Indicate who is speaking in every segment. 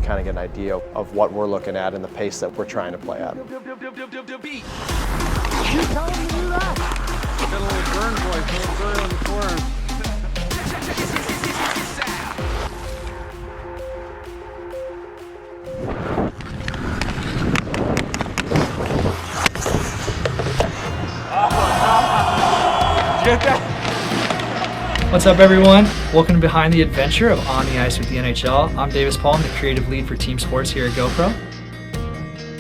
Speaker 1: kind of get an idea of what we're looking at and the pace that we're trying to play at.
Speaker 2: You telling me to do that? Got a little burn voice, a little burn on the corner.
Speaker 3: What's up, everyone? Welcome to Behind the Adventure of On the Ice with the NHL. I'm Davis Paul, I'm the creative lead for team sports here at GoPro.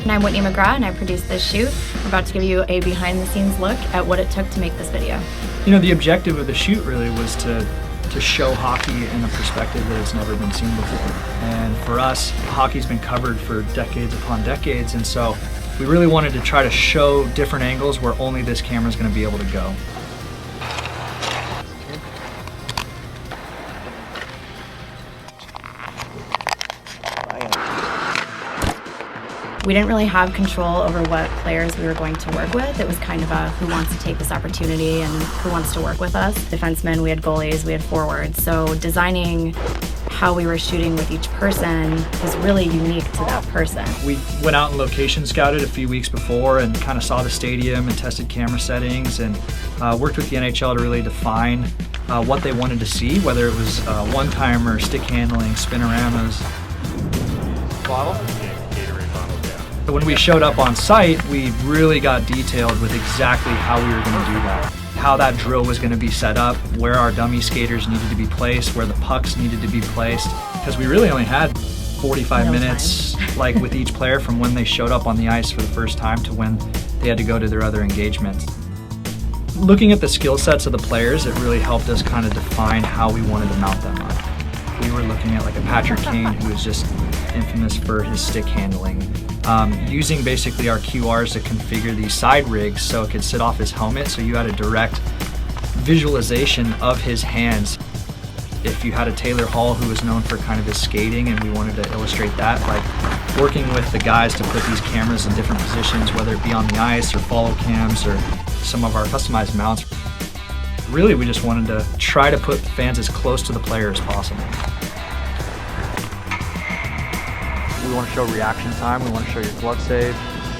Speaker 4: And I'm Whitney McGraw, and I produced this shoot. We're about to give you a behind-the-scenes look at what it took to make this video.
Speaker 3: You know, the objective of the shoot really was to show hockey in a perspective that it's never been seen before. And for us, hockey's been covered for decades upon decades, and so we really wanted to try to show different angles where only this camera is going to be able to go.
Speaker 4: We didn't really have control over what players we were going to work with. It was kind of a who wants to take this opportunity and who wants to work with us. Defensemen, we had goalies, we had forwards. So designing how we were shooting with each person was really unique to that person.
Speaker 3: We went out and location scouted a few weeks before and kind of saw the stadium and tested camera settings and worked with the NHL to really define what they wanted to see, whether it was one-timer, stick handling, spinoramas.
Speaker 2: Bottle?
Speaker 3: When we showed up on site, we really got detailed with exactly how we were going to do that. How that drill was going to be set up, where our dummy skaters needed to be placed, where the pucks needed to be placed, because we really only had 45 minutes like with each player from when they showed up on the ice for the first time to when they had to go to their other engagements. Looking at the skill sets of the players, it really helped us kind of define how we wanted to mount them up. We were looking at like a Patrick Kane, who was just infamous for his stick handling. Using basically our QRs to configure these side rigs so it could sit off his helmet, so you had a direct visualization of his hands. If you had a Taylor Hall who was known for kind of his skating and we wanted to illustrate that, like working with the guys to put these cameras in different positions, whether it be on the ice or follow cams or some of our customized mounts. Really, we just wanted to try to put fans as close to the player as possible.
Speaker 5: We want to show reaction time, we want to show your glove save.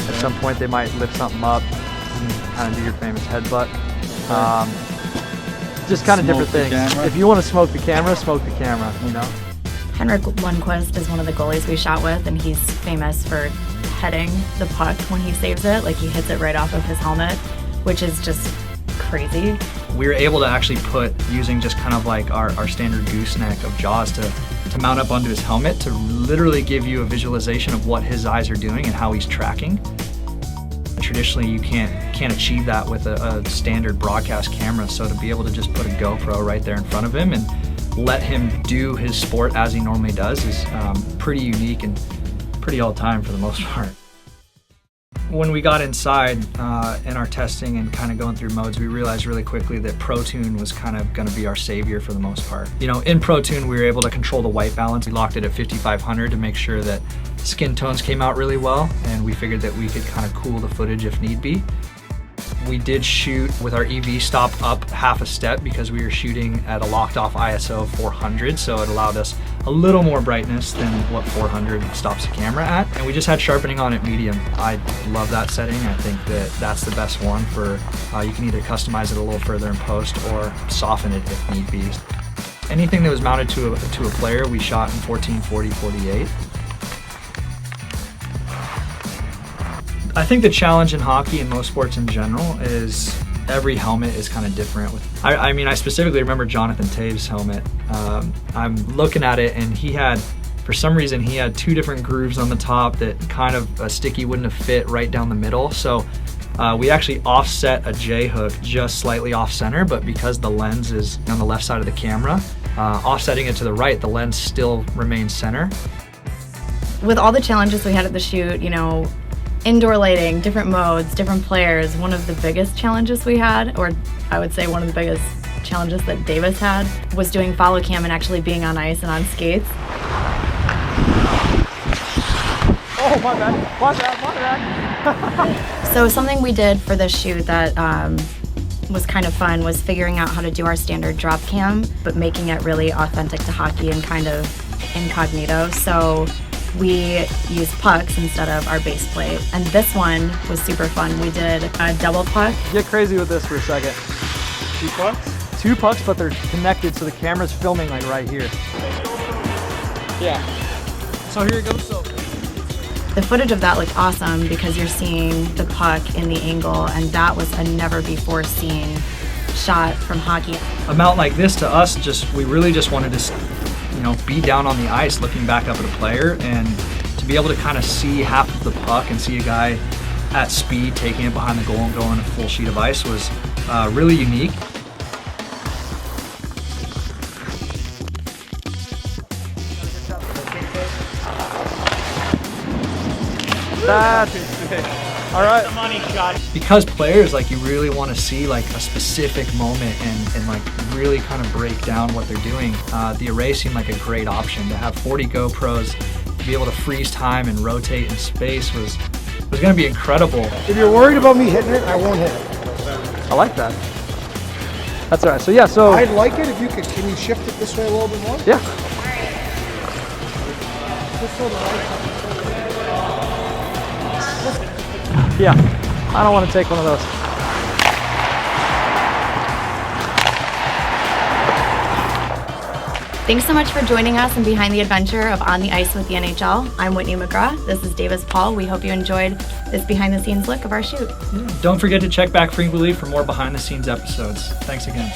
Speaker 5: At some point they might lift something up and kind of do your famous headbutt. Just kind of different things. If you want to smoke the camera, you know?
Speaker 4: Henrik Lundqvist is one of the goalies we shot with, and he's famous for heading the puck when he saves it. Like, he hits it right off of his helmet, which is just crazy.
Speaker 3: We were able to actually put, using just kind of like our standard gooseneck of jaws to mount up onto his helmet to literally give you a visualization of what his eyes are doing and how he's tracking. Traditionally, you can't achieve that with a standard broadcast camera, so to be able to just put a GoPro right there in front of him and let him do his sport as he normally does is pretty unique and pretty all-time for the most part. When we got inside in our testing and kind of going through modes, we realized really quickly that Protune was kind of going to be our savior for the most part. You know, in Protune, we were able to control the white balance. We locked it at 5500 to make sure that skin tones came out really well, and we figured that we could kind of cool the footage if need be. We did shoot with our EV stop up half a step because we were shooting at a locked off ISO 400, so it allowed us a little more brightness than what 400 stops the camera at. And we just had sharpening on at medium. I love that setting. I think that that's the best one for, you can either customize it a little further in post or soften it if need be. Anything that was mounted to a player, we shot in 14, 40, 48. I think the challenge in hockey and most sports in general is every helmet is kind of different. I mean, I specifically remember Jonathan Toews' helmet. I'm looking at it and he had, for some reason, he had two different grooves on the top that kind of a sticky wouldn't have fit right down the middle. So we actually offset a J-hook just slightly off center, but because the lens is on the left side of the camera, offsetting it to the right, the lens still remains center.
Speaker 4: With all the challenges we had at the shoot, you know, indoor lighting, different modes, different players, one of the biggest challenges we had, or I would say one of the biggest challenges that Davis had, was doing follow cam and actually being on ice and on skates.
Speaker 5: Oh, my bad.
Speaker 4: So something we did for this shoot that was kind of fun was figuring out how to do our standard drop cam, but making it really authentic to hockey and kind of incognito. So we used pucks instead of our base plate. And this one was super fun. We did a double puck.
Speaker 5: Get crazy with this for a second.
Speaker 2: 2 pucks?
Speaker 5: 2 pucks, but they're connected, so the camera's filming like right here.
Speaker 2: Yeah. So here you go. So
Speaker 4: The footage of that looked awesome because you're seeing the puck in the angle, and that was a never before seen shot from hockey.
Speaker 3: A mount like this to us, we really just wanted to, be down on the ice looking back up at a player, and to be able to kind of see half of the puck and see a guy at speed taking it behind the goal and going a full sheet of ice was really unique.
Speaker 5: All right.
Speaker 3: Because players, you really want to see a specific moment and really kind of break down what they're doing. The array seemed like a great option. To have 40 GoPros, to be able to freeze time and rotate in space was going to be incredible.
Speaker 6: If you're worried about me hitting it, I won't hit it.
Speaker 5: I like that. That's all right. So yeah, so
Speaker 6: I'd like it if you could. Can you shift it this way a little bit more?
Speaker 5: yeah.
Speaker 6: Just so the right.
Speaker 5: Yeah, I don't want to take one of those.
Speaker 4: Thanks so much for joining us in Behind the Adventure of On the Ice with the NHL. I'm Whitney McGraw. This is Davis Paul. We hope you enjoyed this behind the scenes look of our shoot.
Speaker 3: Don't forget to check back frequently for more behind the scenes episodes. Thanks again.